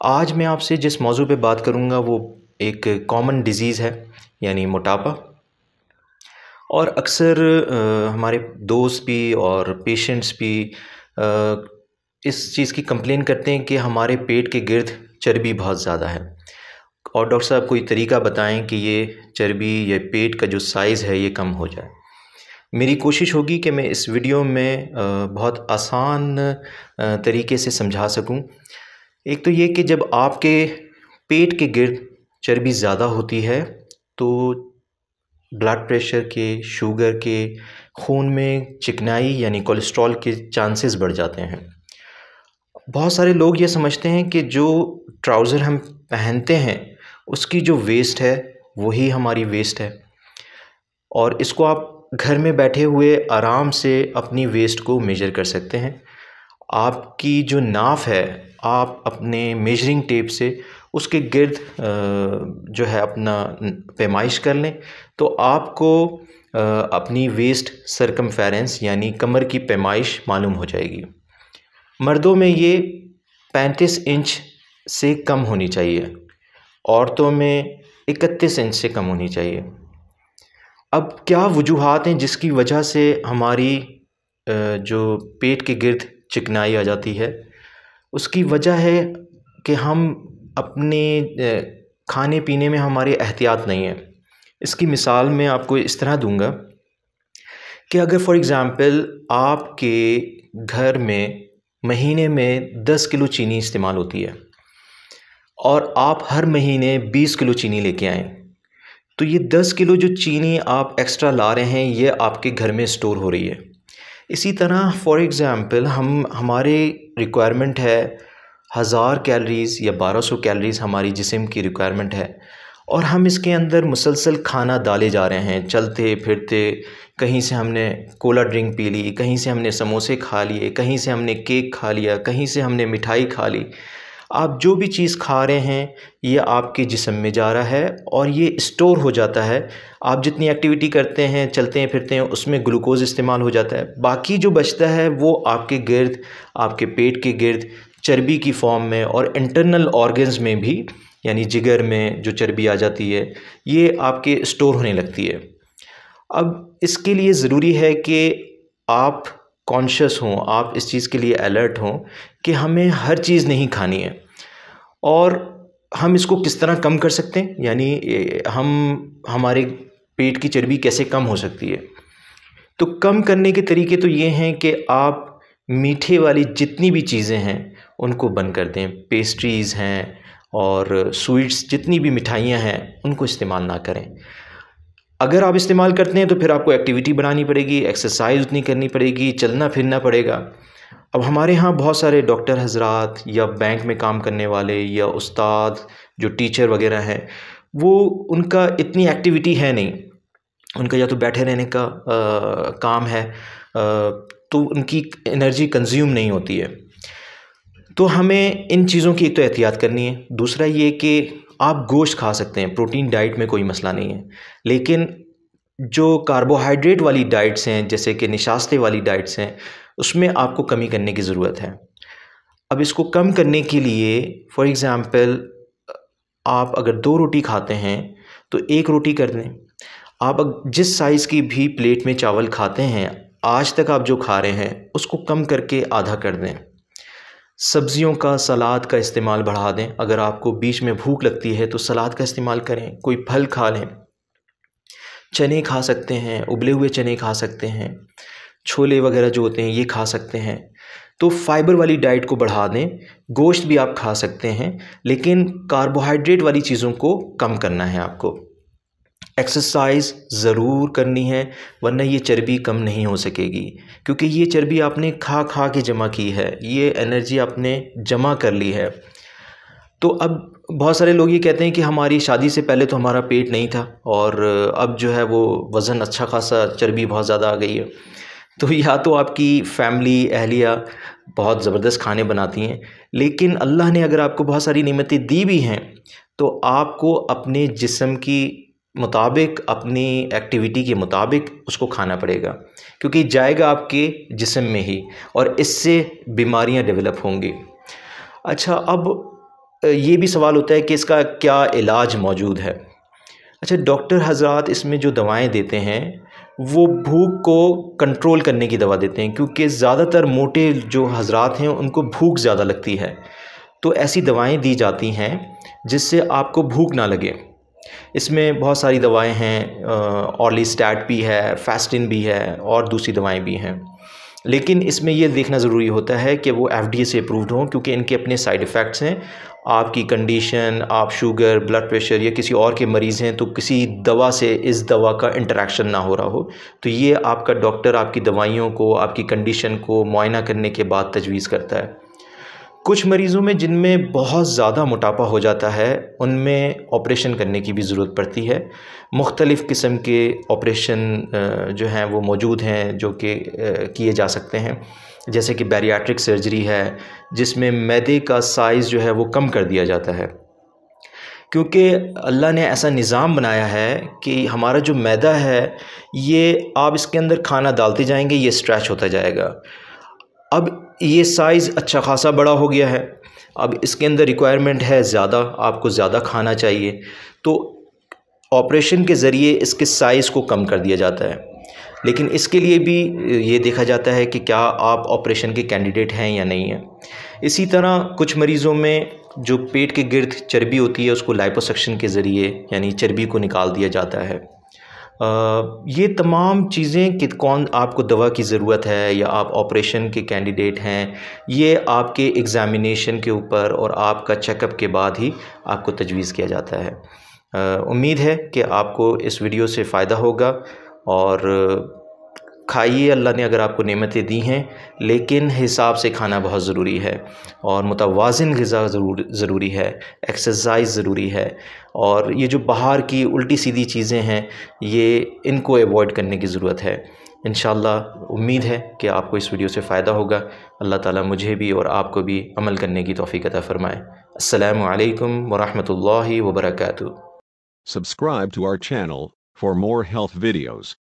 आज मैं आपसे जिस मौजू पे बात करूँगा वो एक कॉमन डिज़ीज़ है यानी मोटापा। और अक्सर हमारे दोस्त भी और पेशेंट्स भी अ, इस चीज़ की कंप्लेन करते हैं कि हमारे पेट के गिर्द चर्बी बहुत ज़्यादा है। और डॉक्टर साहब कोई तरीका बताएं कि ये चर्बी या पेट का जो साइज़ है ये कम हो जाए। मेरी कोशिश होगी कि मैं इस वीडियो में बहुत आसान तरीके से समझा सकूं। एक तो ये कि जब आपके पेट के गिर्द चर्बी ज़्यादा होती है तो ब्लड प्रेशर के, शुगर के, खून में चिकनाई यानी कोलेस्ट्रॉल के चांसेस बढ़ जाते हैं। बहुत सारे लोग ये समझते हैं कि जो ट्राउज़र हम पहनते हैं उसकी जो वेस्ट है वही हमारी वेस्ट है, और इसको आप घर में बैठे हुए आराम से अपनी वेस्ट को मेजर कर सकते हैं। आपकी जो नाफ है, आप अपने मेजरिंग टेप से उसके गिर्द जो है अपना पैमाइश कर लें, तो आपको अपनी वेस्ट सरकमफेरेंस यानी कमर की पैमाइश मालूम हो जाएगी। मर्दों में ये 35 इंच से कम होनी चाहिए, औरतों में 31 इंच से कम होनी चाहिए। अब क्या वजूहात हैं जिसकी वजह से हमारी जो पेट के गिर्द चिकनाई आ जाती है? उसकी वजह है कि हम अपने खाने पीने में हमारी एहतियात नहीं है। इसकी मिसाल मैं आपको इस तरह दूंगा कि अगर फॉर एग्ज़ाम्पल आपके घर में महीने में 10 किलो चीनी इस्तेमाल होती है और आप हर महीने 20 किलो चीनी लेके आएँ, तो ये 10 किलो जो चीनी आप एक्स्ट्रा ला रहे हैं ये आपके घर में स्टोर हो रही है। इसी तरह फॉर एग्ज़ाम्पल हमारे रिक्वायरमेंट है 1000 कैलोरीज़ या 1200 कैलोरीज़ हमारी जिस्म की रिक्वायरमेंट है, और हम इसके अंदर मुसलसल खाना डाले जा रहे हैं चलते फिरते। कहीं से हमने कोला ड्रिंक पी ली, कहीं से हमने समोसे खा लिए, कहीं से हमने केक खा लिया, कहीं से हमने मिठाई खा ली। आप जो भी चीज़ खा रहे हैं ये आपके जिस्म में जा रहा है और ये स्टोर हो जाता है। आप जितनी एक्टिविटी करते हैं, चलते हैं फिरते हैं, उसमें ग्लूकोज इस्तेमाल हो जाता है। बाकी जो बचता है वो आपके गिर्द, आपके पेट के गिर्द चर्बी की फॉर्म में और इंटरनल ऑर्गन्स में भी, यानी जिगर में जो चर्बी आ जाती है ये आपके स्टोर होने लगती है। अब इसके लिए ज़रूरी है कि आप कॉन्शियस हों, आप इस चीज़ के लिए अलर्ट हों कि हमें हर चीज़ नहीं खानी है। और हम इसको किस तरह कम कर सकते हैं, यानी हम हमारे पेट की चर्बी कैसे कम हो सकती है? तो कम करने के तरीके तो ये हैं कि आप मीठे वाली जितनी भी चीज़ें हैं उनको बंद कर दें। पेस्ट्रीज़ हैं और स्वीट्स, जितनी भी मिठाइयाँ हैं उनको इस्तेमाल ना करें। अगर आप इस्तेमाल करते हैं तो फिर आपको एक्टिविटी बनानी पड़ेगी, एक्सरसाइज उतनी करनी पड़ेगी, चलना फिरना पड़ेगा। अब हमारे यहाँ बहुत सारे डॉक्टर हजरात या बैंक में काम करने वाले या उस्ताद जो टीचर वगैरह हैं, वो उनका इतनी एक्टिविटी है नहीं। उनका या तो बैठे रहने का काम है, तो उनकी एनर्जी कंज्यूम नहीं होती है। तो हमें इन चीज़ों की एक तो एहतियात करनी है। दूसरा ये कि आप गोश्त खा सकते हैं, प्रोटीन डाइट में कोई मसला नहीं है। लेकिन जो कार्बोहाइड्रेट वाली डाइट्स हैं, जैसे कि निशास्ते वाली डाइट्स हैं, उसमें आपको कमी करने की ज़रूरत है। अब इसको कम करने के लिए फॉर एग्ज़ाम्पल आप अगर 2 रोटी खाते हैं तो 1 रोटी कर दें। आप जिस साइज़ की भी प्लेट में चावल खाते हैं, आज तक आप जो खा रहे हैं उसको कम करके आधा कर दें। सब्जियों का, सलाद का इस्तेमाल बढ़ा दें। अगर आपको बीच में भूख लगती है तो सलाद का इस्तेमाल करें, कोई फल खा लें। चने खा सकते हैं, उबले हुए चने खा सकते हैं, छोले वगैरह जो होते हैं ये खा सकते हैं। तो फाइबर वाली डाइट को बढ़ा दें। गोश्त भी आप खा सकते हैं, लेकिन कार्बोहाइड्रेट वाली चीज़ों को कम करना है आपको। एक्सरसाइज ज़रूर करनी है, वरना ये चर्बी कम नहीं हो सकेगी, क्योंकि ये चर्बी आपने खा खा के जमा की है, ये एनर्जी आपने जमा कर ली है। तो अब बहुत सारे लोग ये कहते हैं कि हमारी शादी से पहले तो हमारा पेट नहीं था और अब जो है वो वज़न अच्छा खासा, चर्बी बहुत ज़्यादा आ गई है। तो या तो आपकी फैमिली, अहलिया बहुत ज़बरदस्त खाने बनाती हैं, लेकिन अल्लाह ने अगर आपको बहुत सारी नेमतें दी भी हैं तो आपको अपने जिस्म की मुताबिक, अपनी एक्टिविटी के मुताबिक उसको खाना पड़ेगा, क्योंकि जाएगा आपके जिस्म में ही और इससे बीमारियां डेवलप होंगी। अच्छा, अब ये भी सवाल होता है कि इसका क्या इलाज मौजूद है। अच्छा, डॉक्टर हज़रात इसमें जो दवाएं देते हैं वो भूख को कंट्रोल करने की दवा देते हैं, क्योंकि ज़्यादातर मोटे जो हज़रात हैं उनको भूख ज़्यादा लगती है, तो ऐसी दवाएं दी जाती हैं जिससे आपको भूख ना लगे। इसमें बहुत सारी दवाएं हैं, ऑर्लिस्टैट भी है, फैस्टिन भी है और दूसरी दवाएं भी हैं। लेकिन इसमें यह देखना ज़रूरी होता है कि वो FDA से अप्रूव्ड हों, क्योंकि इनके अपने साइड इफ़ेक्ट्स हैं। आपकी कंडीशन, आप शुगर, ब्लड प्रेशर या किसी और के मरीज़ हैं, तो किसी दवा से इस दवा का इंटरेक्शन ना हो रहा हो, तो ये आपका डॉक्टर आपकी दवाइयों को, आपकी कंडीशन को मुआयना करने के बाद तजवीज़ करता है। कुछ मरीज़ों में जिनमें बहुत ज़्यादा मोटापा हो जाता है, उनमें ऑपरेशन करने की भी ज़रूरत पड़ती है। मुख्तलिफ़ किस्म के ऑपरेशन जो हैं वो मौजूद हैं, जो कि किए जा सकते हैं, जैसे कि बैरियाट्रिक सर्जरी है, जिसमें मैदे का साइज़ जो है वो कम कर दिया जाता है। क्योंकि अल्लाह ने ऐसा निज़ाम बनाया है कि हमारा जो मैदा है, ये आप इसके अंदर खाना डालते जाएंगे, ये स्ट्रेच होता जाएगा। अब ये साइज़ अच्छा खासा बड़ा हो गया है, अब इसके अंदर रिक्वायरमेंट है ज़्यादा, आपको ज़्यादा खाना चाहिए, तो ऑपरेशन के ज़रिए इसके साइज़ को कम कर दिया जाता है। लेकिन इसके लिए भी ये देखा जाता है कि क्या आप ऑपरेशन के कैंडिडेट हैं या नहीं हैं। इसी तरह कुछ मरीज़ों में जो पेट के गिर्द चर्बी होती है, उसको लाइपोसक्शन के ज़रिए यानी चर्बी को निकाल दिया जाता है। ये तमाम चीज़ें कि कौन आपको दवा की ज़रूरत है या आप ऑपरेशन के कैंडिडेट हैं, ये आपके एग्ज़ामिनेशन के ऊपर और आपका चेकअप के बाद ही आपको तजवीज़ किया जाता है। उम्मीद है कि आपको इस वीडियो से फ़ायदा होगा, और खाइए, अल्लाह ने अगर आपको नेमतें दी हैं, लेकिन हिसाब से खाना बहुत ज़रूरी है, और मुतवाज़िन ग़िज़ा ज़रूरी है, एक्सरसाइज ज़रूरी है, और ये जो बाहर की उल्टी सीधी चीज़ें हैं, ये इनको अवॉइड करने की ज़रूरत है। इंशाअल्लाह उम्मीद है कि आपको इस वीडियो से फ़ायदा होगा। अल्लाह ताला मुझे भी और आपको भी अमल करने की तौफ़ीक़ अता फ़रमाए। अस्सलामु अलैकुम व रहमतुल्लाहि व बरकातुहू। Subscribe to our channel for more health videos.